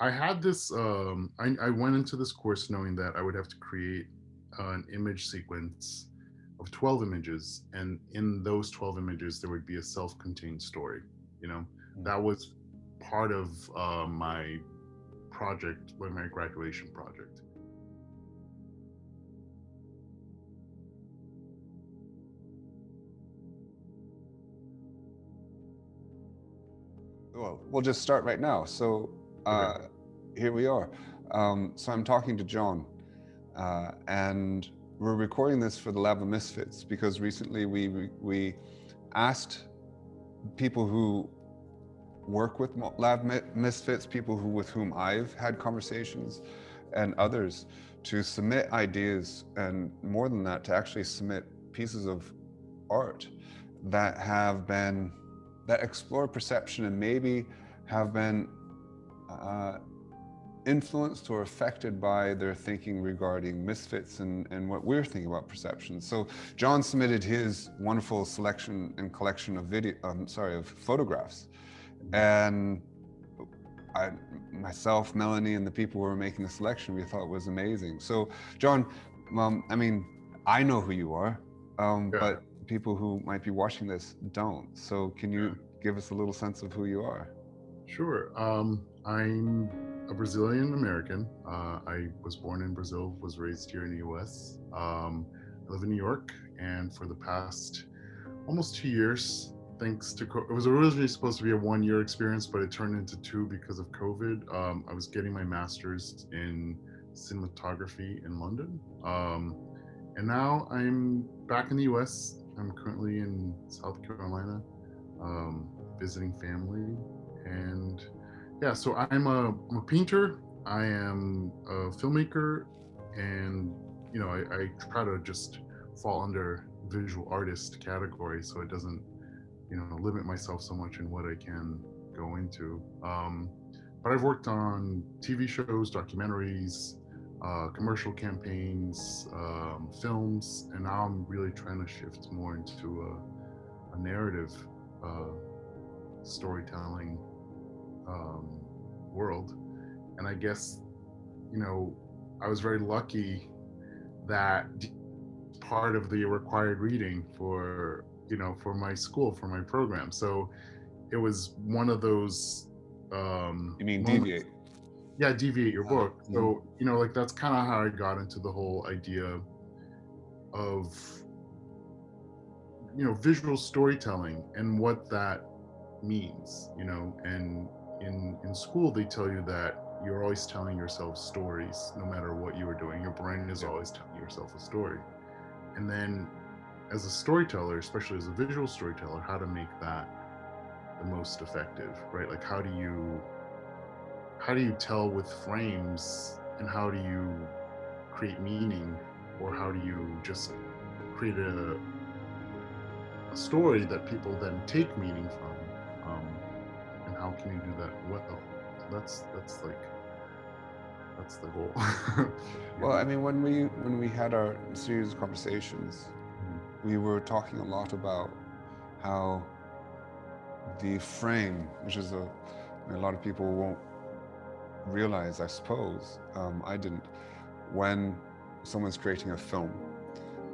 I had this. I went into this course knowing that I would have to create an image sequence of 12 images, and in those 12 images, there would be a self-contained story. You know, Mm. that was part of my project, like my graduation project. Well, we'll just start right now. So Okay. here we are. So I'm talking to John, and we're recording this for the Lab of Misfits because recently we asked people who work with Misfits, people with whom I've had conversations, and others to submit ideas, and more than that, to actually submit pieces of art that have been that explore perception and maybe have been uh, influenced or affected by their thinking regarding misfits and what we're thinking about perception. So John submitted his wonderful selection and collection of of photographs, and I, myself, Melanie, and the people who were making the selection, we thought it was amazing. So, John, I mean, I know who you are, Yeah. but people who might be watching this don't. So, can Yeah. you give us a little sense of who you are? Sure. I'm a Brazilian American. I was born in Brazil, was raised here in the US. I live in New York, and for the past almost 2 years, thanks to it was originally supposed to be a 1 year experience, but it turned into two because of COVID. I was getting my master's in cinematography in London, and now I'm back in the US. I'm currently in South Carolina, visiting family, and yeah, so I'm a painter. I am a filmmaker, and I try to just fall under visual artist category, so it doesn't limit myself so much in what I can go into. But I've worked on TV shows, documentaries, commercial campaigns, films, and now I'm really trying to shift more into a narrative uh, storytelling um, world. And I guess, you know, I was very lucky that part of the required reading for my school, for my program. So it was one of those You mean moments. deviate? Yeah, deviate your book. Mm. So like that's kind of how I got into the whole idea of visual storytelling and what that means. And in school they tell you that you're always telling yourself stories no matter what you are doing. Your brain is Yeah. always telling yourself a story. And then as a storyteller, especially as a visual storyteller, how to make that the most effective, right? Like how do you tell with frames, and how do you create meaning, or how do you just create a story that people then take meaning from, and how can you do that well? So that's the goal. Well, I mean, when we had our series of conversations, Mhm. we were talking a lot about how the frame, which is a lot of people won't realize, I suppose, I didn't, when someone's creating a film,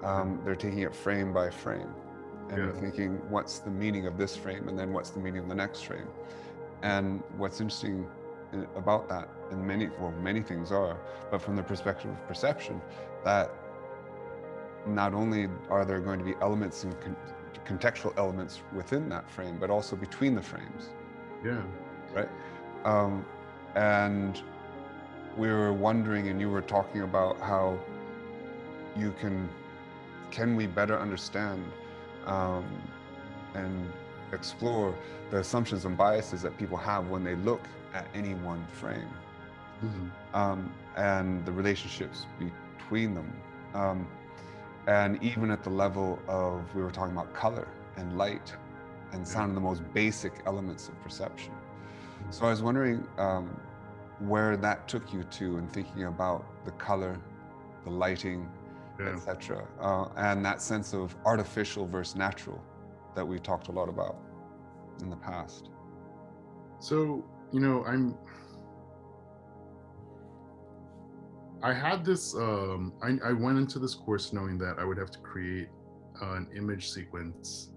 Yeah, they're taking it frame by frame and yeah, thinking, what's the meaning of this frame? And then what's the meaning of the next frame? And what's interesting about that, and many things are, but from the perspective of perception, that not only are there going to be elements and contextual elements within that frame, but also between the frames, yeah, right? Um, and we were wondering, and you were talking about how you can we better understand um, and explore the assumptions and biases that people have when they look at any one frame, hmm and the relationships between them. Um, and even at the level of, we were talking about color and light and yeah, sound, the most basic elements of perception. mhm, So I was wondering where that took you to in thinking about the color, the lighting, yeah. etc., and that sense of artificial versus natural that we talked a lot about in the past. So I'm I had this. I went into this course knowing that I would have to create an image sequence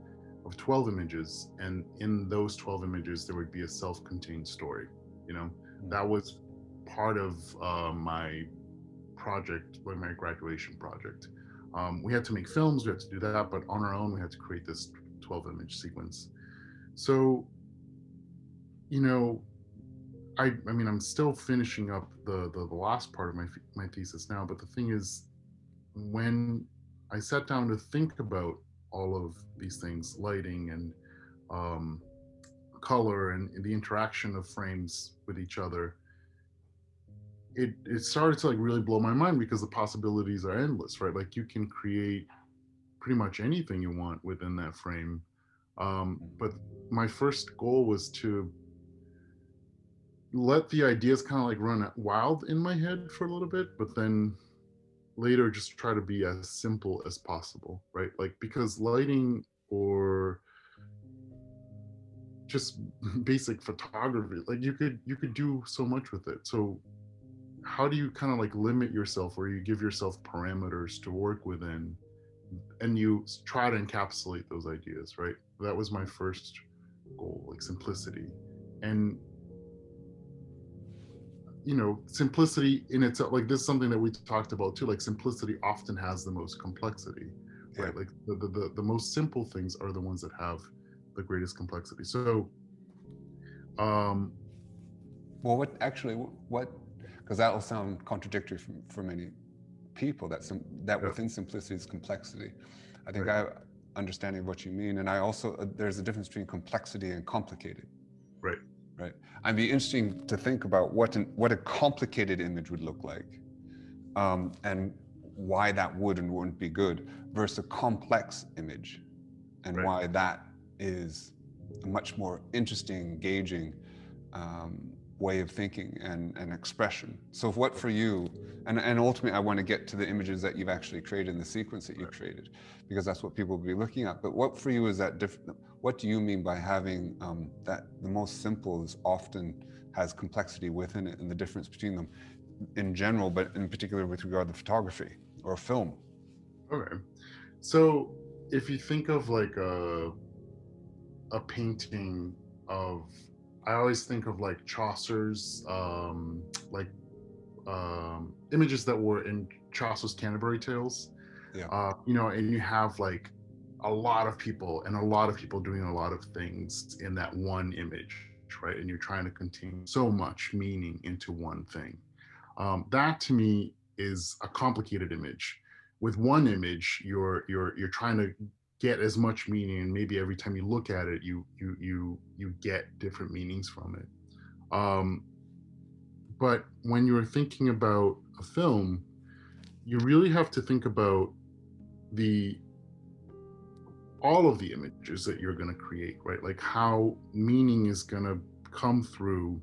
of 12 images, and in those 12 images, there would be a self-contained story. You know, Mm. that was part of my project, like my graduation project. We had to make films, we had to do that, but on our own, we had to create this 12 image sequence. So, you know, I mean, I'm still finishing up the last part of my thesis now, but the thing is, when I sat down to think about all of these things, lighting and um, color and the interaction of frames with each other, it started to like really blow my mind because the possibilities are endless, right? Like you can create pretty much anything you want within that frame. But my first goal was to let the ideas kind of like run wild in my head for a little bit, but then later just try to be as simple as possible, right? Like because lighting or just basic photography, like you could do so much with it. So how do you kind of like limit yourself, or you give yourself parameters to work within, and you try to encapsulate those ideas, right? That was my first goal, like simplicity. And simplicity in itself, like this is something that we talked about too, like simplicity often has the most complexity, Yeah. right? Like the most simple things are the ones that have the greatest complexity. So um Well, what actually, what, because that will sound contradictory for many people, that yeah, within simplicity is complexity. I think right, I have understanding of what you mean, and I also there's a difference between complexity and complicated, right, right? I'd be interesting to think about what a complicated image would look like, and why that would and wouldn't be good, versus a complex image, and right, why that is a much more interesting, engaging way of thinking and expression. So what for you, and ultimately I want to get to the images that you've actually created and the sequence that you right. created, because that's what people will be looking at. But what for you is that different? What do you mean by having that the most simple is often has complexity within it, and the difference between them in general, but in particular with regard to photography or film? Okay, so if you think of like a painting of, I always think of like Chaucer's like images that were in Chaucer's Canterbury Tales. Yeah. And you have like a lot of people and a lot of people doing a lot of things in that one image, right? And you're trying to contain so much meaning into one thing. That to me is a complicated image. With one image, you're trying to get as much meaning, and maybe every time you look at it, you get different meanings from it. Um, but when you're thinking about a film, you really have to think about the all of the images that you're going to create, right? Like how meaning is going to come through,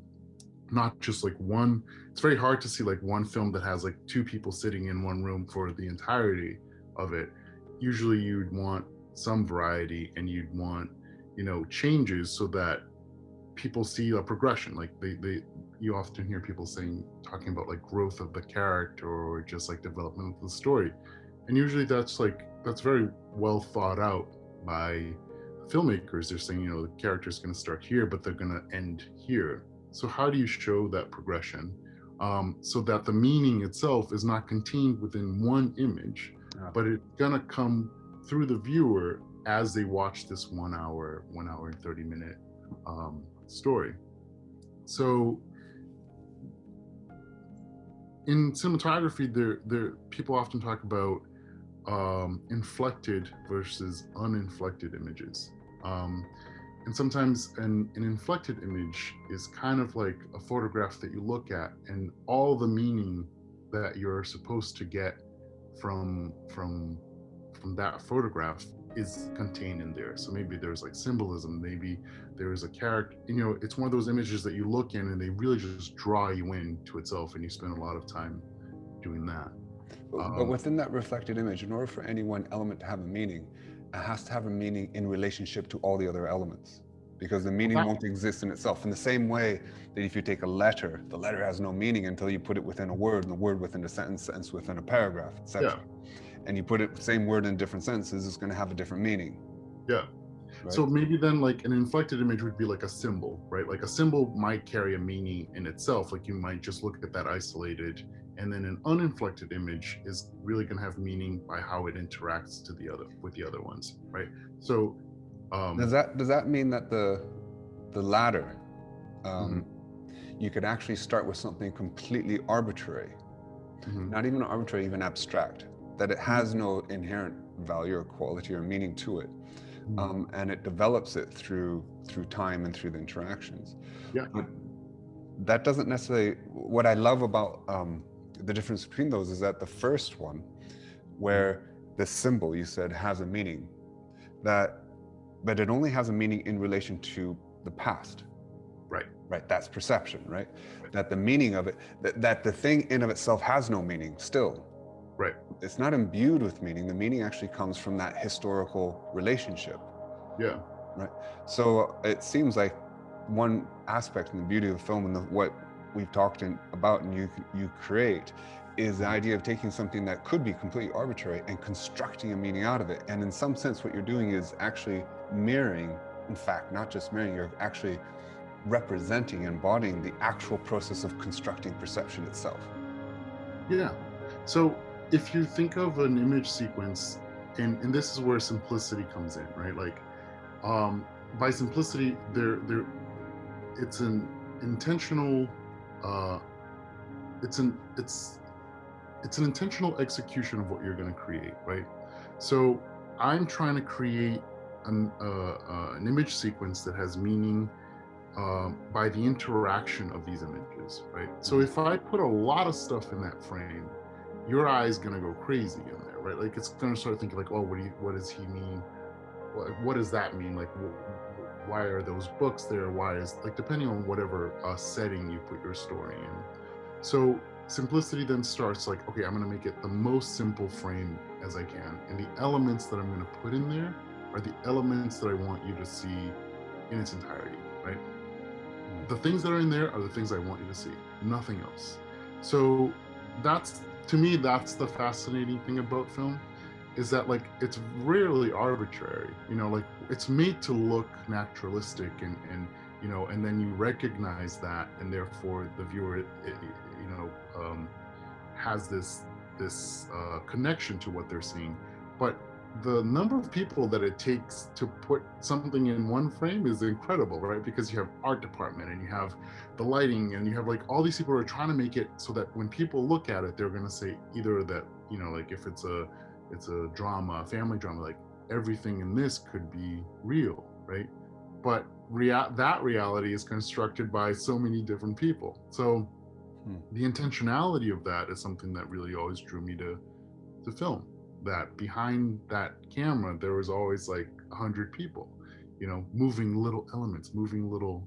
not just like one. It's very hard to see like one film that has like two people sitting in one room for the entirety of it. Usually you'd want some variety, and you'd want changes so that people see a progression. Like they you often hear people talking about like growth of the character, or just like development of the story, and usually that's very well thought out by filmmakers. They're saying, the character is going to start here, but they're going to end here. So how do you show that progression, so that the meaning itself is not contained within one image, Yeah. but it's going to come through the viewer as they watch this 1 hour and 30 minute story. So in cinematography, there people often talk about inflected versus uninflected images. Um, and sometimes an inflected image is kind of like a photograph that you look at, and all the meaning that you're supposed to get from that photograph is contained in there. So maybe there's like symbolism, maybe there is a character. It's one of those images that you look in and they really just draw you into itself, and you spend a lot of time doing that. But within that reflected image, in order for any one element to have a meaning, it has to have a meaning in relationship to all the other elements. because the meaning won't exist in itself. In the same way that if you take a letter, the letter has no meaning until you put it within a word, and the word within a sentence, sentence within a paragraph, etc. And you put it same word in different sentences, it's going to have a different meaning. Yeah. Right? So maybe then like an inflected image would be like a symbol, right? Like a symbol might carry a meaning in itself. Like you might just look at that isolated, and then an uninflected image is really going to have meaning by how it interacts to with the other ones, right? So does that mean that the latter, mhm, you could actually start with something completely arbitrary, mhm, not even arbitrary, even abstract, that it mhm, has no inherent value or quality or meaning to it, mhm. and it develops it through time and through the interactions. Yeah. But that doesn't necessarily. What I love about the difference between those is that the first one, Mhm. where the symbol you said has a meaning, that but it only has a meaning in relation to the past. Right. Right, that's perception, right? That the meaning of it, that the thing in of itself has no meaning still. Right. It's not imbued with meaning. The meaning actually comes from that historical relationship, Yeah. right? So it seems like one aspect in the beauty of the film and what we've talked about and you create is the Mhm. idea of taking something that could be completely arbitrary and constructing a meaning out of it. And in some sense, what you're doing is actually mirroring, in fact, not just mirroring, you're actually representing, embodying the actual process of constructing perception itself. Yeah. So if you think of an image sequence, and this is where simplicity comes in, right? Like by simplicity, there it's an intentional uh it's an it's it's an intentional execution of what you're going to create, right? So I'm trying to create an image sequence that has meaning by the interaction of these images, right? So if I put a lot of stuff in that frame, your eye is gonna go crazy in there, right? Like it's gonna start thinking like, oh, what does he mean? What does that mean? Like, why are those books there? Why is like depending on whatever setting you put your story in. So simplicity then starts like, okay, I'm gonna make it the most simple frame as I can, and the elements that I'm gonna put in there are the elements that I want you to see in its entirety, right? The things that are in there are the things I want you to see, nothing else. So that's to me, that's the fascinating thing about film is that like it's rarely arbitrary, like it's made to look naturalistic and then you recognize that and therefore the viewer has this connection to what they're seeing. But the number of people that it takes to put something in one frame is incredible, right? Because you have art department and you have the lighting and you have like all these people who are trying to make it so that when people look at it, they're going to say either that, like if it's a drama, a family drama, like everything in this could be real, right? But that reality is constructed by so many different people. So the intentionality of that is something that really always drew me to film. That behind that camera there was always like 100 people, moving little elements, moving little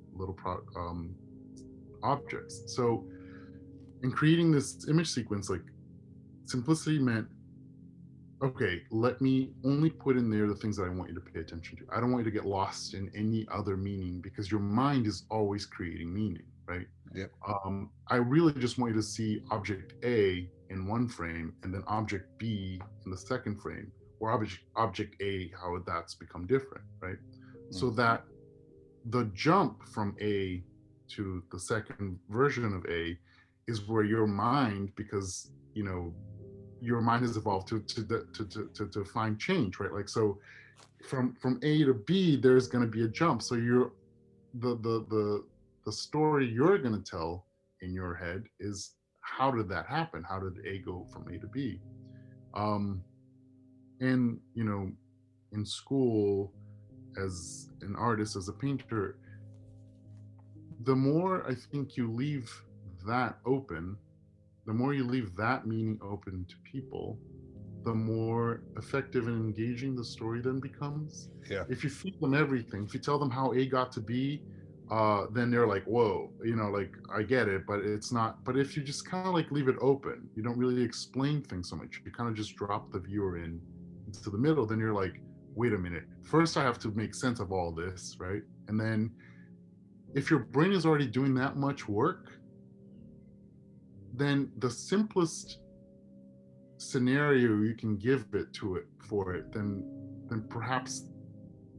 objects. So in creating this image sequence, like simplicity meant, okay, let me only put in there the things that I want you to pay attention to. I don't want you to get lost in any other meaning because your mind is always creating meaning, right? Yep. I really just want you to see object A in one frame and then object B in the second frame, or object A, how that's become different, right? So that the jump from A to the second version of A is where your mind, because your mind has evolved to find change, right? Like so, from A to B, there's going to be a jump. So you're the story you're going to tell in your head is how did that happen? How did A go from A to B? Um, and in school, as an artist, as a painter, the more I think you leave that open, the more you leave that meaning open to people, the more effective and engaging the story then becomes. Yeah. If you feed them everything, if you tell them how A got to B, then they're like, whoa, like I get it, but it's not. But if you just kind of like leave it open, you don't really explain things so much. You kind of just drop the viewer into the middle. Then you're like, wait a minute. First, I have to make sense of all this, right? And then if your brain is already doing that much work, then the simplest scenario you can give it to it for it, then perhaps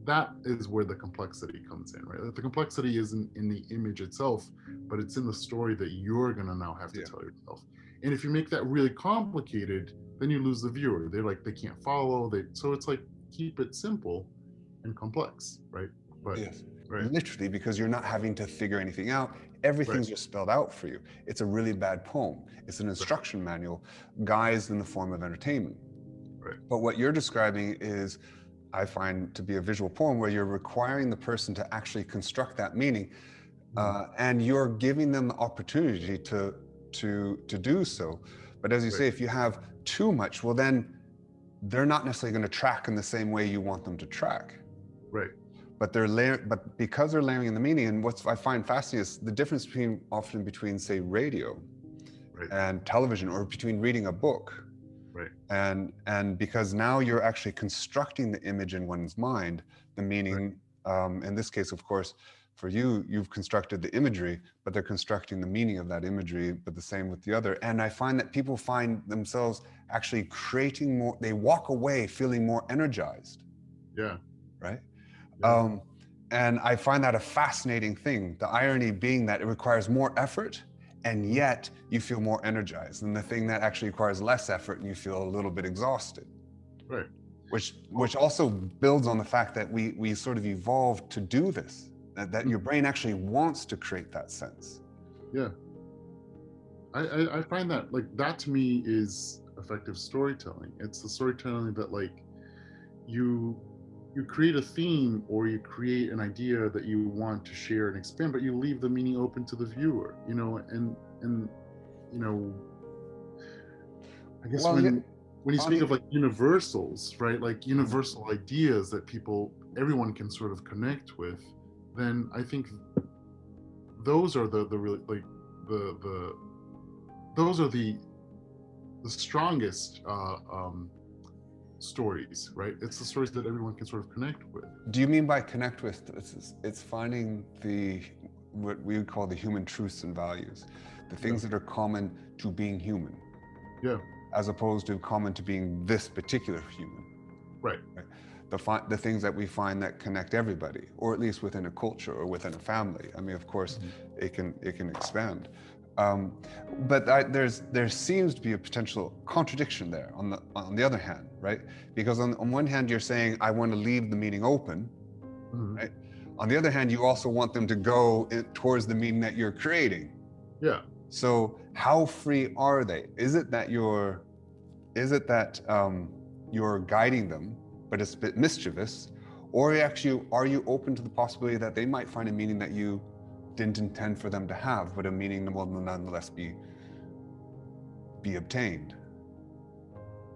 that is where the complexity comes in, right? The complexity isn't in the image itself, but it's in the story that you're going to now have to tell yourself. And if you make that really complicated, then you lose the viewer. They're like, they can't follow. So it's like, keep it simple and complex, right? But yes, right, literally, because you're not having to figure anything out. Everything's right, just spelled out for you. It's a really bad poem. It's an instruction manual guised in the form of entertainment. right, But what you're describing is, I find, to be a visual poem where you're requiring the person to actually construct that meaning, and you're giving them the opportunity to do so. But as you say, if you have too much, well, then they're not necessarily going to track in the same way you want them to track. right, But but because they're layering in the meaning, and what I find fascinating is the difference often between, say, radio right, and television, or between reading a book. right, And because now you're actually constructing the image in one's mind, the meaning. In this case, of course, for you, you've constructed the imagery, but they're constructing the meaning of that imagery, but the same with the other. And I find that people find themselves actually creating more, they walk away feeling more energized. yeah, Right? yeah. And I find that a fascinating thing. The irony being that it requires more effort, and yet you feel more energized than the thing that actually requires less effort and you feel a little bit exhausted. Right. Which also builds on the fact that we sort of evolved to do this, that your brain actually wants to create that sense. Yeah. I find that, like, that to me is effective storytelling. It's the storytelling that, like, you create a theme or you create an idea that you want to share and expand, but you leave the meaning open to the viewer, and you know I guess Well, yeah, when you I speak mean, of, like, universals, right, like universal ideas that everyone can sort of connect with, then I think those are the really, like, the those are the strongest stories, right? It's the stories that everyone can sort of connect with. do you mean by connect with, it's finding what we would call the human truths and values, the things that are common to being human, Yeah. as opposed to common to being this particular human? Right. The things that we find that connect everybody, or at least within a culture or within a family. I mean, of course, it can expand. But there seems to be a potential contradiction there on the other hand, right? Because on one hand, you're saying, I want to leave the meaning open, right? On the other hand, you also want them to go towards the meaning that you're creating. Yeah. So how free are they? Is it that you're guiding them, but it's a bit mischievous, or actually are you open to the possibility that they might find a meaning that you didn't intend for them to have, but a meaning will nonetheless be obtained?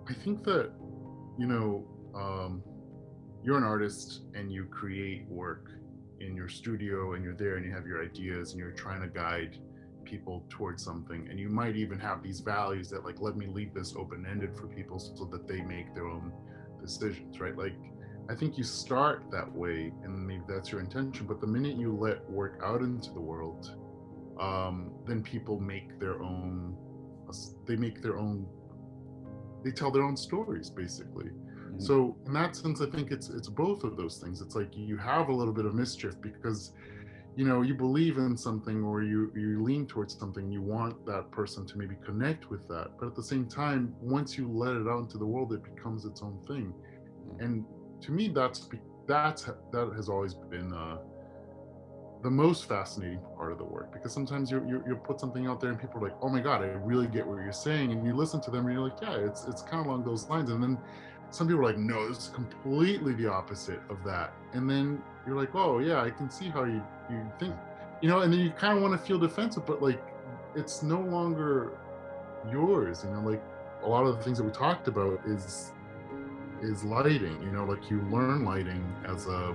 I think that, you know, you're an artist and you create work in your studio and you're there and you have your ideas and you're trying to guide people towards something, and you might even have these values that, like, let me leave this open-ended for people so that they make their own decisions, right? Like, I think you start that way and maybe that's your intention, but the minute you let work out into the world, then people make their own, they tell their own stories, basically. So in that sense, I think it's both of those things. It's like you have a little bit of mischief because, you believe in something, or you lean towards something, you want that person to maybe connect with that, but at the same time, once you let it out into the world, it becomes its own thing. And to me, that has always been the most fascinating part of the work, because sometimes you put something out there and people are like, oh my god, I really get what you're saying, and you listen to them and you're like, yeah, it's kind of along those lines, and then some people are like, no, this is completely the opposite of that, and then you're like, oh yeah, I can see how you think, and then you kind of want to feel defensive, but, like, it's no longer yours, like a lot of the things that we talked about is lighting, like you learn lighting as a